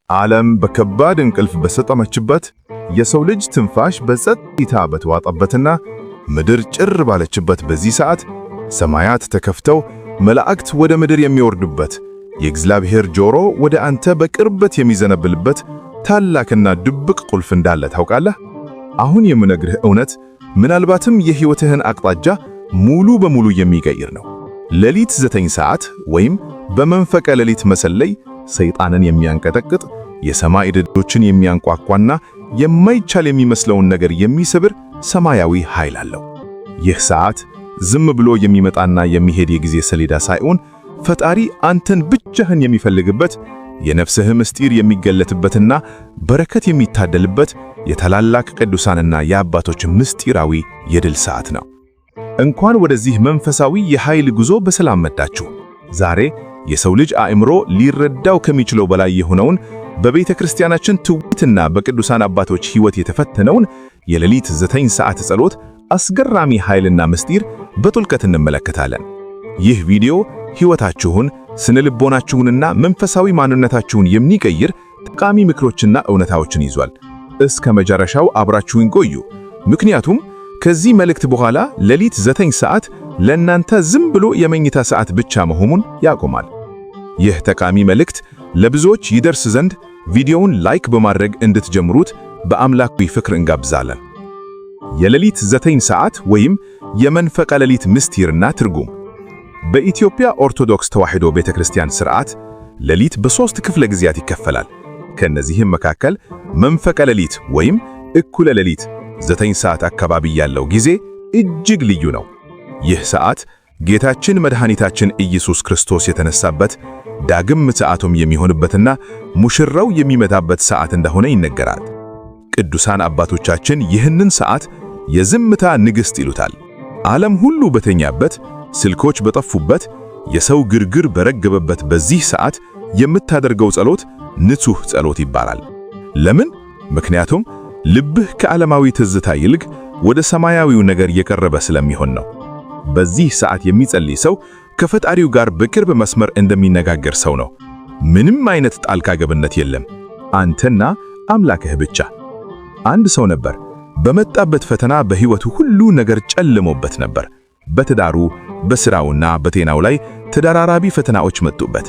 ዓለም በከባድ እንቅልፍ በሰጠመችበት፣ የሰው ልጅ ትንፋሽ በጸጥታ በተዋጠበትና ምድር ጭር ባለችበት በዚህ ሰዓት ሰማያት ተከፍተው መላእክት ወደ ምድር የሚወርዱበት፣ የእግዚአብሔር ጆሮ ወደ አንተ በቅርበት የሚዘነብልበት ታላቅና ድብቅ ቁልፍ እንዳለ ታውቃለህ? አሁን የምነግርህ እውነት ምናልባትም የሕይወትህን አቅጣጫ ሙሉ በሙሉ የሚቀይር ነው። ሌሊት 9 ሰዓት ወይም በመንፈቀ ሌሊት መሰለይ ሰይጣንን የሚያንቀጠቅጥ፣ የሰማይ ደጆችን የሚያንቋቋና የማይቻል የሚመስለውን ነገር የሚሰብር ሰማያዊ ኃይል አለው። ይህ ሰዓት ዝም ብሎ የሚመጣና የሚሄድ የጊዜ ሰሌዳ ሳይሆን ፈጣሪ አንተን ብቻህን የሚፈልግበት፣ የነፍስህ ምስጢር የሚገለጥበትና በረከት የሚታደልበት የታላላቅ ቅዱሳንና የአባቶች ምስጢራዊ የድል ሰዓት ነው። እንኳን ወደዚህ መንፈሳዊ የኃይል ጉዞ በሰላም መጣችሁ። ዛሬ የሰው ልጅ አእምሮ ሊረዳው ከሚችለው በላይ የሆነውን በቤተ ክርስቲያናችን ትውፊትና በቅዱሳን አባቶች ሕይወት የተፈተነውን የሌሊት 9 ሰዓት ጸሎት አስገራሚ ኃይልና ምስጢር በጥልቀት እንመለከታለን። ይህ ቪዲዮ ሕይወታችሁን፣ ስነ ልቦናችሁንና መንፈሳዊ ማንነታችሁን የሚቀይር ጠቃሚ ምክሮችና እውነታዎችን ይዟል። እስከ መጨረሻው አብራችሁን ቆዩ፣ ምክንያቱም ከዚህ መልእክት በኋላ ሌሊት 9 ሰዓት ለእናንተ ዝም ብሎ የመኝታ ሰዓት ብቻ መሆኑን ያቆማል። ይህ ጠቃሚ መልእክት ለብዙዎች ይደርስ ዘንድ ቪዲዮውን ላይክ በማድረግ እንድትጀምሩት በአምላካዊ ፍቅር እንጋብዛለን። የሌሊት 9 ሰዓት ወይም የመንፈቀ ሌሊት ምስጢርና ትርጉም። በኢትዮጵያ ኦርቶዶክስ ተዋሕዶ ቤተክርስቲያን ሥርዓት ሌሊት በ3 ክፍለ ጊዜያት ይከፈላል። ከነዚህም መካከል መንፈቀ ሌሊት ወይም እኩለ ሌሊት 9 ሰዓት አካባቢ ያለው ጊዜ እጅግ ልዩ ነው። ይህ ሰዓት ጌታችን መድኃኒታችን ኢየሱስ ክርስቶስ የተነሳበት፣ ዳግም ምጽአቱም የሚሆንበትና ሙሽራው የሚመጣበት ሰዓት እንደሆነ ይነገራል። ቅዱሳን አባቶቻችን ይህንን ሰዓት የዝምታ ንግሥት ይሉታል። ዓለም ሁሉ በተኛበት፣ ስልኮች በጠፉበት፣ የሰው ግርግር በረገበበት በዚህ ሰዓት የምታደርገው ጸሎት ንጹሕ ጸሎት ይባላል። ለምን? ምክንያቱም ልብህ ከዓለማዊ ትዝታ ይልቅ ወደ ሰማያዊው ነገር የቀረበ ስለሚሆን ነው። በዚህ ሰዓት የሚጸልይ ሰው ከፈጣሪው ጋር በቅርብ መስመር እንደሚነጋገር ሰው ነው። ምንም አይነት ጣልቃ ገብነት የለም፣ አንተና አምላክህ ብቻ። አንድ ሰው ነበር። በመጣበት ፈተና በሕይወቱ ሁሉ ነገር ጨልሞበት ነበር። በትዳሩ፣ በሥራውና በጤናው ላይ ተደራራቢ ፈተናዎች መጡበት።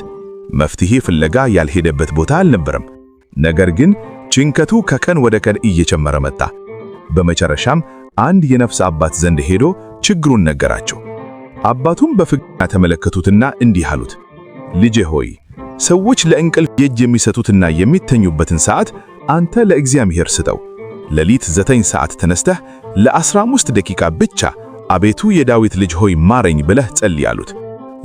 መፍትሄ ፍለጋ ያልሄደበት ቦታ አልነበረም። ነገር ግን ጭንቀቱ ከቀን ወደ ቀን እየጨመረ መጣ። በመጨረሻም አንድ የነፍስ አባት ዘንድ ሄዶ ችግሩን ነገራቸው። አባቱም በፍቅር ተመለከቱትና እንዲህ አሉት፣ ልጄ ሆይ ሰዎች ለእንቅልፍ የእጅ የሚሰጡትና የሚተኙበትን ሰዓት አንተ ለእግዚአብሔር ስጠው። ሌሊት 9 ሰዓት ተነስተህ ለ15 ደቂቃ ብቻ አቤቱ የዳዊት ልጅ ሆይ ማረኝ ብለህ ጸልይ አሉት።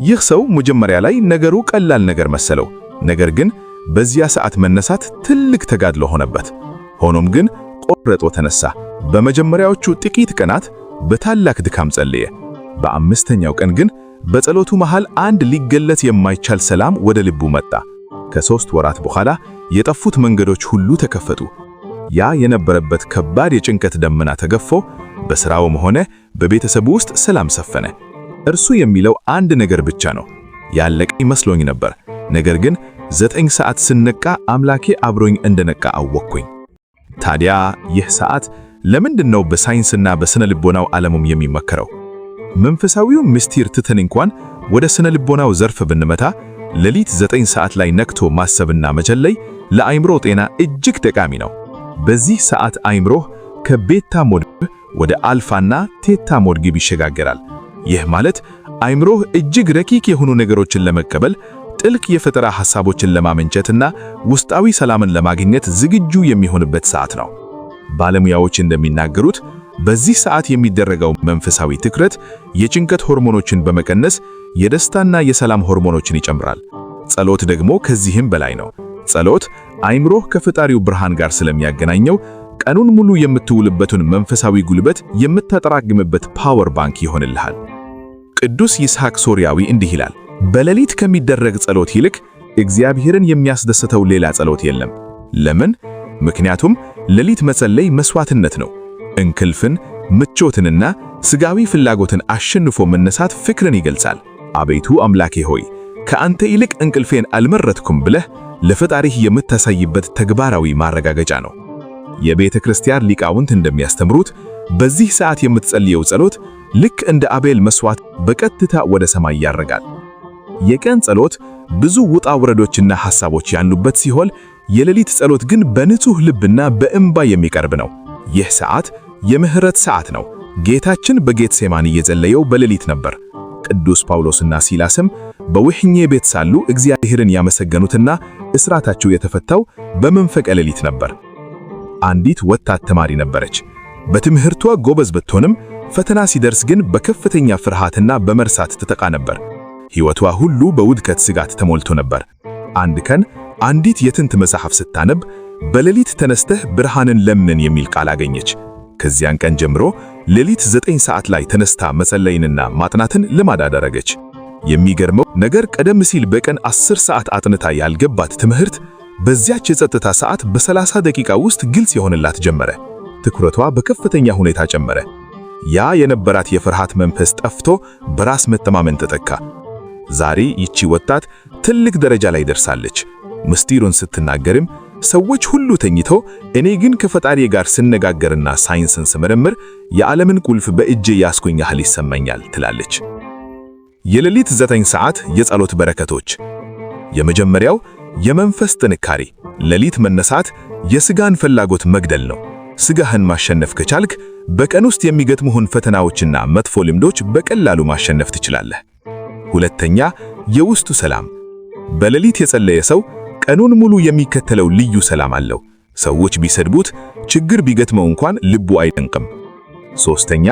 ይህ ሰው መጀመሪያ ላይ ነገሩ ቀላል ነገር መሰለው። ነገር ግን በዚያ ሰዓት መነሳት ትልቅ ተጋድሎ ሆነበት። ሆኖም ግን ቆርጦ ተነሳ። በመጀመሪያዎቹ ጥቂት ቀናት በታላቅ ድካም ጸለየ። በአምስተኛው ቀን ግን በጸሎቱ መሃል አንድ ሊገለጽ የማይቻል ሰላም ወደ ልቡ መጣ። ከ3 ወራት በኋላ የጠፉት መንገዶች ሁሉ ተከፈቱ። ያ የነበረበት ከባድ የጭንቀት ደመና ተገፎ በሥራውም ሆነ በቤተሰቡ ውስጥ ሰላም ሰፈነ። እርሱ የሚለው አንድ ነገር ብቻ ነው፣ ያለቀ ይመስሎኝ ነበር፣ ነገር ግን 9 ሰዓት ስነቃ አምላኬ አብሮኝ እንደነቃ አወቅኩኝ። ታዲያ ይህ ሰዓት ለምንድን ነው በሳይንስና በስነ ልቦናው ዓለሙም የሚመከረው? መንፈሳዊው ምስጢር ትተን እንኳን ወደ ስነ ልቦናው ዘርፍ ብንመታ ሌሊት 9 ሰዓት ላይ ነቅቶ ማሰብና መጸለይ ለአእምሮ ጤና እጅግ ጠቃሚ ነው። በዚህ ሰዓት አእምሮህ ከቤታ ሞድ ወደ አልፋና ቴታ ሞድ ይሸጋገራል። ይህ ማለት አእምሮህ እጅግ ረቂቅ የሆኑ ነገሮችን ለመቀበል፣ ጥልቅ የፈጠራ ሐሳቦችን ለማመንጨትና ውስጣዊ ሰላምን ለማግኘት ዝግጁ የሚሆንበት ሰዓት ነው። ባለሙያዎች እንደሚናገሩት በዚህ ሰዓት የሚደረገው መንፈሳዊ ትኩረት የጭንቀት ሆርሞኖችን በመቀነስ የደስታና የሰላም ሆርሞኖችን ይጨምራል። ጸሎት ደግሞ ከዚህም በላይ ነው። ጸሎት አእምሮህ ከፈጣሪው ብርሃን ጋር ስለሚያገናኘው ቀኑን ሙሉ የምትውልበትን መንፈሳዊ ጉልበት የምታጠራቅምበት ፓወር ባንክ ይሆንልሃል። ቅዱስ ይስሐቅ ሶርያዊ እንዲህ ይላል፣ በሌሊት ከሚደረግ ጸሎት ይልቅ እግዚአብሔርን የሚያስደስተው ሌላ ጸሎት የለም። ለምን? ምክንያቱም ሌሊት መጸለይ መስዋዕትነት ነው። እንቅልፍን፣ ምቾትንና ስጋዊ ፍላጎትን አሸንፎ መነሳት ፍቅርን ይገልጻል። አቤቱ አምላኬ ሆይ ከአንተ ይልቅ እንቅልፌን አልመረጥኩም ብለህ ለፈጣሪህ የምታሳይበት ተግባራዊ ማረጋገጫ ነው። የቤተ ክርስቲያን ሊቃውንት እንደሚያስተምሩት በዚህ ሰዓት የምትጸልየው ጸሎት ልክ እንደ አቤል መስዋዕት በቀጥታ ወደ ሰማይ ያረጋል። የቀን ጸሎት ብዙ ውጣ ውረዶችና ሐሳቦች ያሉበት ሲሆን የሌሊት ጸሎት ግን በንጹህ ልብና በእንባ የሚቀርብ ነው። ይህ ሰዓት የምህረት ሰዓት ነው። ጌታችን በጌትሴማኒ የጸለየው በሌሊት ነበር። ቅዱስ ጳውሎስና ሲላስም በወህኒ ቤት ሳሉ እግዚአብሔርን ያመሰገኑትና እስራታቸው የተፈታው በመንፈቀ ሌሊት ነበር። አንዲት ወጣት ተማሪ ነበረች። በትምህርቷ ጎበዝ ብትሆንም ፈተና ሲደርስ ግን በከፍተኛ ፍርሃትና በመርሳት ትጠቃ ነበር። ሕይወቷ ሁሉ በውድቀት ስጋት ተሞልቶ ነበር። አንድ ቀን አንዲት የጥንት መጽሐፍ ስታነብ በሌሊት ተነስተህ ብርሃንን ለምን የሚል ቃል አገኘች። ከዚያን ቀን ጀምሮ ሌሊት 9 ሰዓት ላይ ተነስታ መጸለይንና ማጥናትን ልማድ አደረገች። የሚገርመው ነገር ቀደም ሲል በቀን 10 ሰዓት አጥንታ ያልገባት ትምህርት በዚያች የጸጥታ ሰዓት በ30 ደቂቃ ውስጥ ግልጽ ይሆንላት ጀመረ። ትኩረቷ በከፍተኛ ሁኔታ ጨመረ። ያ የነበራት የፍርሃት መንፈስ ጠፍቶ በራስ መተማመን ተተካ። ዛሬ ይቺ ወጣት ትልቅ ደረጃ ላይ ደርሳለች። ምስጢሩን ስትናገርም ሰዎች ሁሉ ተኝተው እኔ ግን ከፈጣሪ ጋር ስነጋገርና ሳይንስን ስመረምር የዓለምን ቁልፍ በእጄ ያስኩኝ ያህል ይሰማኛል ትላለች። የሌሊት 9 ሰዓት የጸሎት በረከቶች። የመጀመሪያው የመንፈስ ጥንካሬ። ሌሊት መነሳት የሥጋን ፍላጎት መግደል ነው። ሥጋህን ማሸነፍ ከቻልክ በቀን ውስጥ የሚገጥሙህን ፈተናዎችና መጥፎ ልምዶች በቀላሉ ማሸነፍ ትችላለህ። ሁለተኛ የውስጡ ሰላም። በሌሊት የጸለየ ሰው ቀኑን ሙሉ የሚከተለው ልዩ ሰላም አለው። ሰዎች ቢሰድቡት፣ ችግር ቢገጥመው እንኳን ልቡ አይደንቅም። ሶስተኛ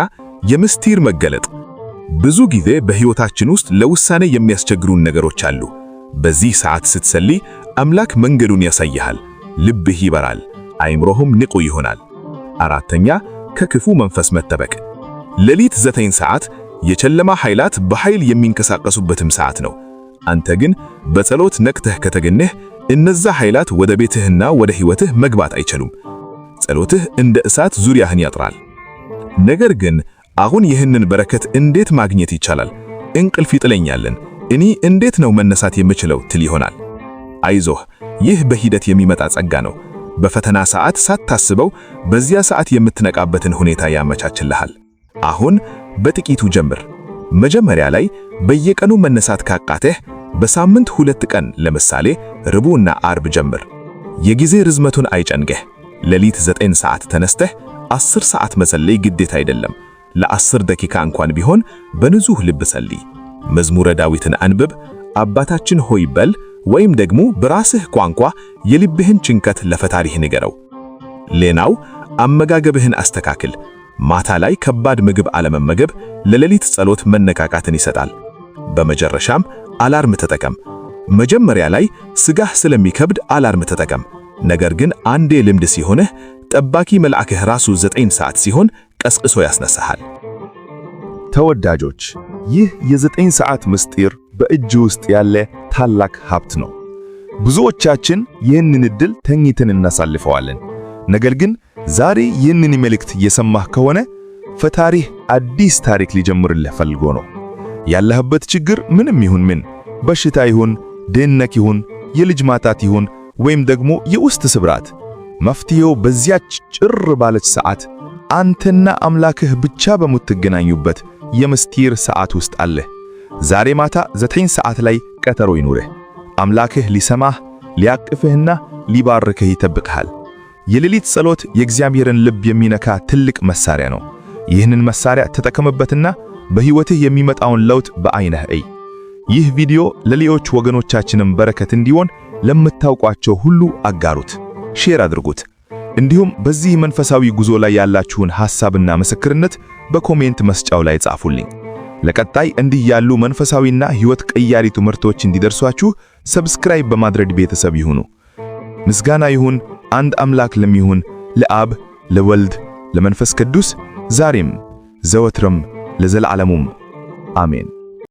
የምስጢር መገለጥ። ብዙ ጊዜ በሕይወታችን ውስጥ ለውሳኔ የሚያስቸግሩን ነገሮች አሉ። በዚህ ሰዓት ስትጸልይ አምላክ መንገዱን ያሳይሃል፣ ልብህ ይበራል፣ አይምሮህም ንቁ ይሆናል። አራተኛ ከክፉ መንፈስ መጠበቅ። ሌሊት 9 ሰዓት የጨለማ ኃይላት በኃይል የሚንቀሳቀሱበትም ሰዓት ነው። አንተ ግን በጸሎት ነቅተህ ከተገኘህ እነዛ ኃይላት ወደ ቤትህና ወደ ሕይወትህ መግባት አይችሉም። ጸሎትህ እንደ እሳት ዙሪያህን ያጥራል። ነገር ግን አሁን ይህንን በረከት እንዴት ማግኘት ይቻላል? እንቅልፍ ይጥለኛልን፣ እኔ እንዴት ነው መነሳት የምችለው ትል ይሆናል። አይዞህ፣ ይህ በሂደት የሚመጣ ጸጋ ነው። በፈተና ሰዓት ሳታስበው በዚያ ሰዓት የምትነቃበትን ሁኔታ ያመቻችልሃል። አሁን በጥቂቱ ጀምር። መጀመሪያ ላይ በየቀኑ መነሳት ካቃተህ በሳምንት 2 ቀን ለምሳሌ ረቡዕና ዓርብ ጀምር። የጊዜ ርዝመቱን አይጨንቅህ። ሌሊት 9 ሰዓት ተነስተህ 10 ሰዓት መጸለይ ግዴታ አይደለም። ለ10 ደቂቃ እንኳን ቢሆን በንጹህ ልብ ጸልይ። መዝሙረ ዳዊትን አንብብ፣ አባታችን ሆይ በል፣ ወይም ደግሞ በራስህ ቋንቋ የልብህን ጭንቀት ለፈጣሪህ ንገረው። ሌላው አመጋገብህን አስተካክል። ማታ ላይ ከባድ ምግብ አለመመገብ ለሌሊት ጸሎት መነቃቃትን ይሰጣል። በመጨረሻም አላርም ተጠቀም። መጀመሪያ ላይ ስጋህ ስለሚከብድ አላርም ተጠቀም። ነገር ግን አንዴ ልምድ ሲሆንህ ጠባቂ መልአክህ ራሱ 9 ሰዓት ሲሆን ቀስቅሶ ያስነሳሃል። ተወዳጆች፣ ይህ የ9 ሰዓት ምስጢር በእጅ ውስጥ ያለ ታላቅ ሀብት ነው። ብዙዎቻችን ይህንን ዕድል ተኝተን እናሳልፈዋለን። ነገር ግን ዛሬ ይህንን መልእክት እየሰማህ ከሆነ ፈጣሪህ አዲስ ታሪክ ሊጀምርልህ ፈልጎ ነው። ያለህበት ችግር ምንም ይሁን ምን፣ በሽታ ይሁን፣ ድህነት ይሁን፣ የልጅ ማጣት ይሁን፣ ወይም ደግሞ የውስጥ ስብራት፣ መፍትሄው በዚያች ጭር ባለች ሰዓት አንተና አምላክህ ብቻ በምትገናኙበት የምስጢር ሰዓት ውስጥ አለ። ዛሬ ማታ 9 ሰዓት ላይ ቀጠሮ ይኑርህ። አምላክህ ሊሰማህ፣ ሊያቅፍህና ሊባርክህ ይጠብቅሃል። የሌሊት ጸሎት የእግዚአብሔርን ልብ የሚነካ ትልቅ መሳሪያ ነው። ይህንን መሳሪያ ተጠቀምበትና በሕይወትህ የሚመጣውን ለውጥ በዓይንህ እይ። ይህ ቪዲዮ ለሌሎች ወገኖቻችንም በረከት እንዲሆን ለምታውቋቸው ሁሉ አጋሩት፣ ሼር አድርጉት። እንዲሁም በዚህ መንፈሳዊ ጉዞ ላይ ያላችሁን ሐሳብና ምስክርነት በኮሜንት መስጫው ላይ ጻፉልኝ። ለቀጣይ እንዲህ ያሉ መንፈሳዊና ሕይወት ቀያሪ ትምህርቶች እንዲደርሷችሁ ሰብስክራይብ በማድረግ ቤተሰብ ይሁኑ። ምስጋና ይሁን አንድ አምላክ ለሚሆን ለአብ ለወልድ ለመንፈስ ቅዱስ ዛሬም ዘወትርም ለዘላለሙም አሜን።